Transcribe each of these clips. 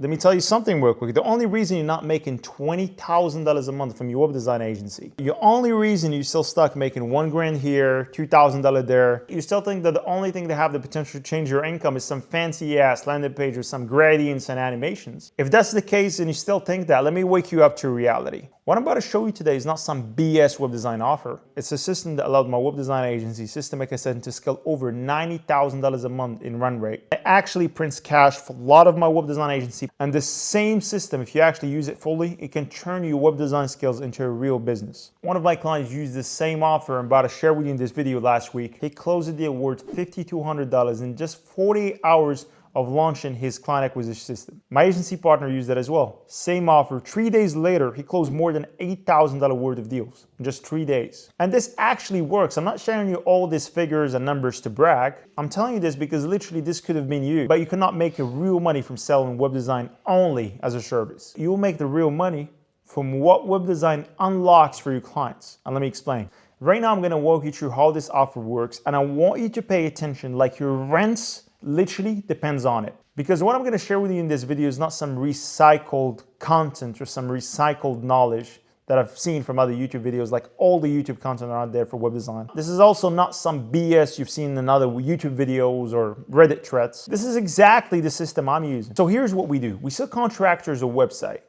Let me tell you something real quick. The only reason you're not making $20,000 a month from your web design agency, the only reason you're still stuck making $1,000 here, $2,000 there, you still think that the only thing that have the potential to change your income is some fancy ass landing page with some gradients and animations. If that's the case and you still think that, let me wake you up to reality. What I'm about to show you today is not some BS web design offer. It's a system that allowed my web design agency, Systematic Ascent, to scale over $90,000 a month in run rate. It actually prints cash for a lot of my web design agency. And the same system, if you actually use it fully, it can turn your web design skills into a real business. One of my clients used the same offer I'm about to share with you in this video last week. He closed the deal worth $5,200 in just 48 hours of launching his client acquisition system. My agency partner used that as well. Same offer. 3 days later, he closed more than $8,000 worth of deals in just 3 days. And this actually works. I'm not sharing you all these figures and numbers to brag. I'm telling you this because literally this could have been you, but you cannot make real money from selling web design only as a service. You will make the real money from what web design unlocks for your clients. And let me explain. Right now, I'm gonna walk you through how this offer works, and I want you to pay attention like your rents literally depends on it. Because what I'm going to share with you in this video is not some recycled content or some recycled knowledge that I've seen from other YouTube videos, like all the YouTube content are out there for web design. This is also not some BS you've seen in other YouTube videos or Reddit threads. This is exactly the system I'm using. So here's what we do. We sell contractors a website,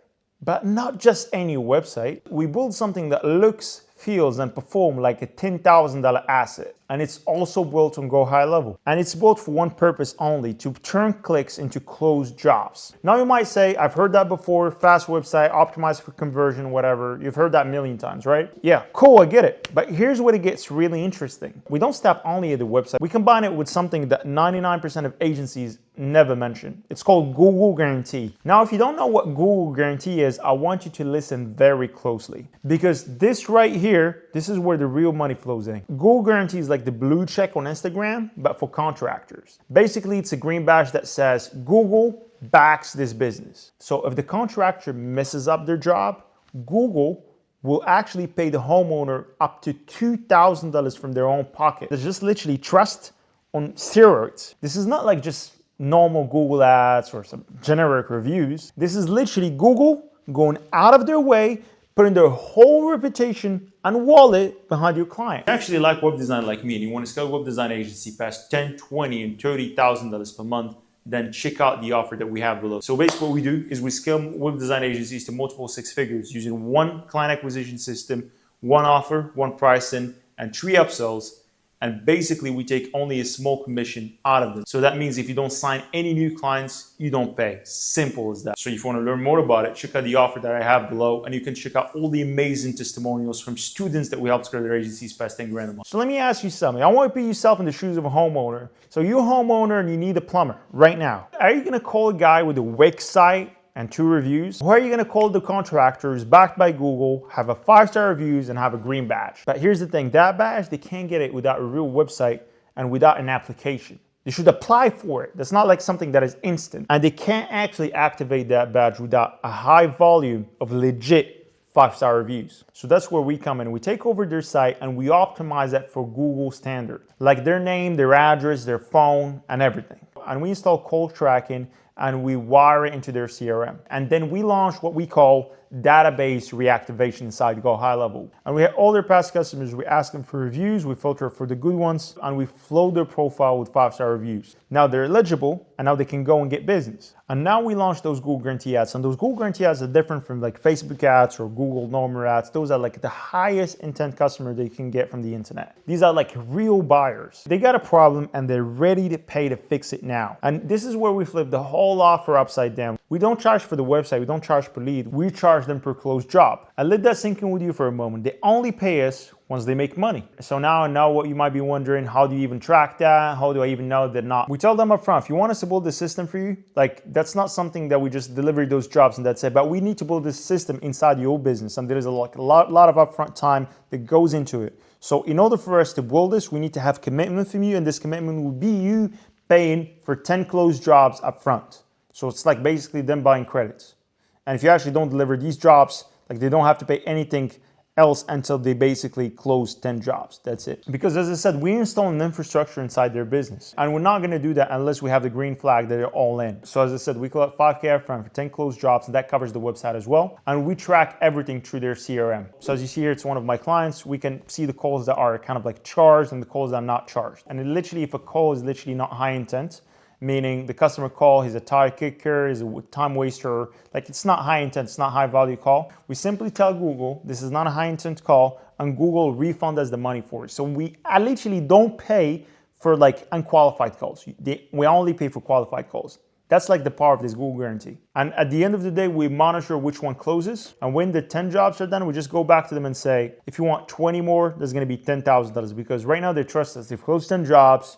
but not just any website. We build something that looks, feels, and performs like a $10,000 asset. And it's also built on Go High Level. And it's built for one purpose only, to turn clicks into closed jobs. Now you might say, I've heard that before, fast website, optimized for conversion, whatever. You've heard that a million times, right? Yeah, cool, I get it. But here's where it gets really interesting. We don't stop only at the website. We combine it with something that 99% of agencies never mention. It's called Google Guarantee. Now, if you don't know what Google Guarantee is, I want you to listen very closely. Because this right here, this is where the real money flows in. Google Guarantee is like the blue check on Instagram, but for contractors. Basically, it's a green badge that says Google backs this business. So if the contractor messes up their job, Google will actually pay the homeowner up to $2,000 from their own pocket. There's just literally trust on steroids. This is not like just normal Google ads or some generic reviews. This is literally Google going out of their way, putting their whole reputation and wallet behind your client. If you actually like web design like me and you want to scale a web design agency past $10,000, $20,000, and $30,000 per month, then check out the offer that we have below. So basically what we do is we scale web design agencies to multiple six figures using one client acquisition system, one offer, one pricing, and 3 upsells. And basically we take only a small commission out of them. So that means if you don't sign any new clients, you don't pay. Simple as that. So if you want to learn more about it, check out the offer that I have below, and you can check out all the amazing testimonials from students that we help scale their agencies past 10 grand a month. So let me ask you something. I want you to put yourself in the shoes of a homeowner. So you're a homeowner and you need a plumber right now. Are you going to call a guy with a Wix site and 2 reviews? Or are you gonna call the contractors backed by Google, have a 5-star reviews, and have a green badge? But here's the thing, that badge, they can't get it without a real website and without an application. They should apply for it. That's not like something that is instant. And they can't actually activate that badge without a high volume of legit 5-star reviews. So that's where we come in. We take over their site and we optimize that for Google standard, like their name, their address, their phone, and everything. And we install call tracking and we wire it into their CRM. And then we launch what we call database reactivation inside Go High Level. And we have all their past customers, we ask them for reviews, we filter for the good ones, and we flow their profile with 5-star reviews. Now they're eligible, and now they can go and get business. And now we launch those Google Guarantee ads. And those Google Guarantee ads are different from like Facebook ads or Google normal ads. Those are like the highest intent customer they can get from the internet. These are like real buyers. They got a problem and they're ready to pay to fix it now. And this is where we flip the whole offer upside down. We don't charge for the website, we don't charge per lead, we charge them per closed job. And let that sink in with you for a moment. They only pay us once they make money. So now I know what you might be wondering, how do you even track that? How do I even know they're not? We tell them up front, if you want us to build this system for you, like that's not something that we just deliver those jobs and that's it, but we need to build this system inside your business. And there is a lot of upfront time that goes into it. So in order for us to build this, we need to have commitment from you, and this commitment will be you paying for 10 closed jobs up front. So it's like basically them buying credits. And if you actually don't deliver these jobs, like they don't have to pay anything else until they basically close 10 jobs. That's it. Because as I said, we install an infrastructure inside their business, and we're not going to do that unless we have the green flag that they're all in. So as I said, we collect $5K upfront for 10 closed jobs, and that covers the website as well. And we track everything through their CRM. So as you see here, it's one of my clients. We can see the calls that are kind of like charged and the calls that are not charged. And it literally, if a call is literally not high intent, meaning the customer call, he's a tire kicker, he's a time waster, like it's not high intent, it's not high value call. We simply tell Google, this is not a high intent call, and Google refund us the money for it. So I literally don't pay for like unqualified calls. We only pay for qualified calls. That's like the power of this Google guarantee. And at the end of the day, we monitor which one closes. And when the 10 jobs are done, we just go back to them and say, if you want 20 more, there's gonna be $10,000, because right now they trust us. They've closed 10 jobs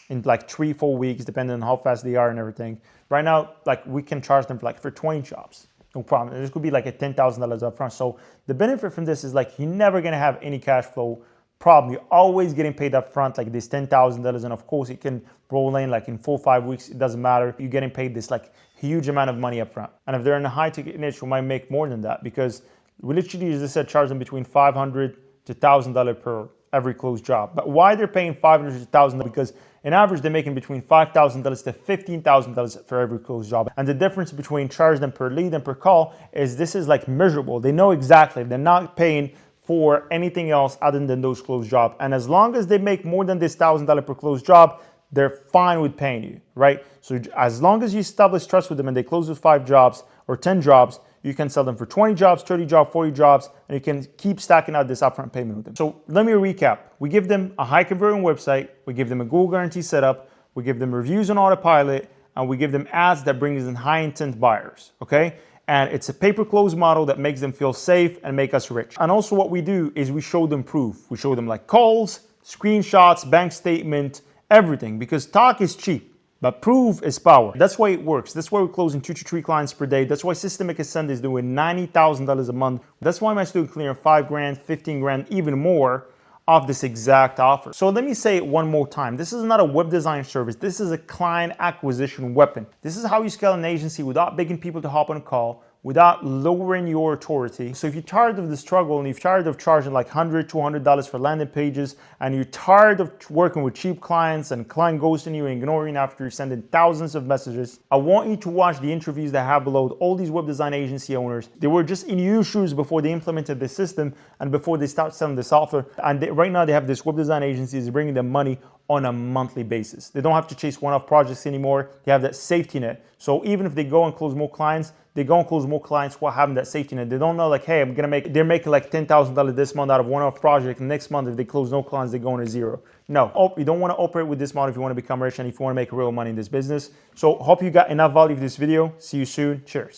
in like 3-4 weeks, depending on how fast they are and everything. Right now, like we can charge them for 20 jobs, no problem. This could be like a $10,000 up front. So the benefit from this is like you're never gonna have any cash flow problem. You're always getting paid up front, like this $10,000, and of course it can roll in like in 4 or 5 weeks. It doesn't matter. You're getting paid this like huge amount of money up front. And if they're in a high ticket niche, we might make more than that, because we literally, as I said, charge them between $500 to $1,000 per every closed job. But why they're paying $500 to $1,000? Because in average, they're making between $5,000 to $15,000 for every closed job. And the difference between charge them per lead and per call is this is like measurable. They know exactly. They're not paying for anything else other than those closed jobs. And as long as they make more than this $1,000 per closed job, they're fine with paying you, right? So as long as you establish trust with them and they close with 5 jobs or 10 jobs, you can sell them for 20 jobs, 30 jobs, 40 jobs, and you can keep stacking out this upfront payment with them. So let me recap. We give them a high converting website, we give them a Google guarantee setup, we give them reviews on autopilot, and we give them ads that brings in high intent buyers, okay? And it's a pay-per-close model that makes them feel safe and make us rich. And also what we do is we show them proof. We show them like calls, screenshots, bank statement, everything, because talk is cheap. But proof is power. That's why it works. That's why we're closing 2 to 3 clients per day. That's why Systemic Ascend is doing $90,000 a month. That's why my student clearing 5 grand, 15 grand, even more of this exact offer. So let me say it one more time. This is not a web design service. This is a client acquisition weapon. This is how you scale an agency without begging people to hop on a call, without lowering your authority. So if you're tired of the struggle and you're tired of charging like $100, $200 for landing pages, and you're tired of working with cheap clients and client ghosting you and ignoring after you're sending thousands of messages, I want you to watch the interviews that I have below with all these web design agency owners. They were just in your shoes before they implemented the system and before they start selling the software. And right now they have this web design agency is bringing them money on a monthly basis. They don't have to chase one-off projects anymore. They have that safety net. So even if they go and close more clients, they go and close more clients while having that safety net. They don't know like, hey, they're making like $10,000 this month out of one-off project. And next month, if they close no clients, they go into zero. No, you don't want to operate with this model if you want to become rich and if you want to make real money in this business. So hope you got enough value for this video. See you soon. Cheers.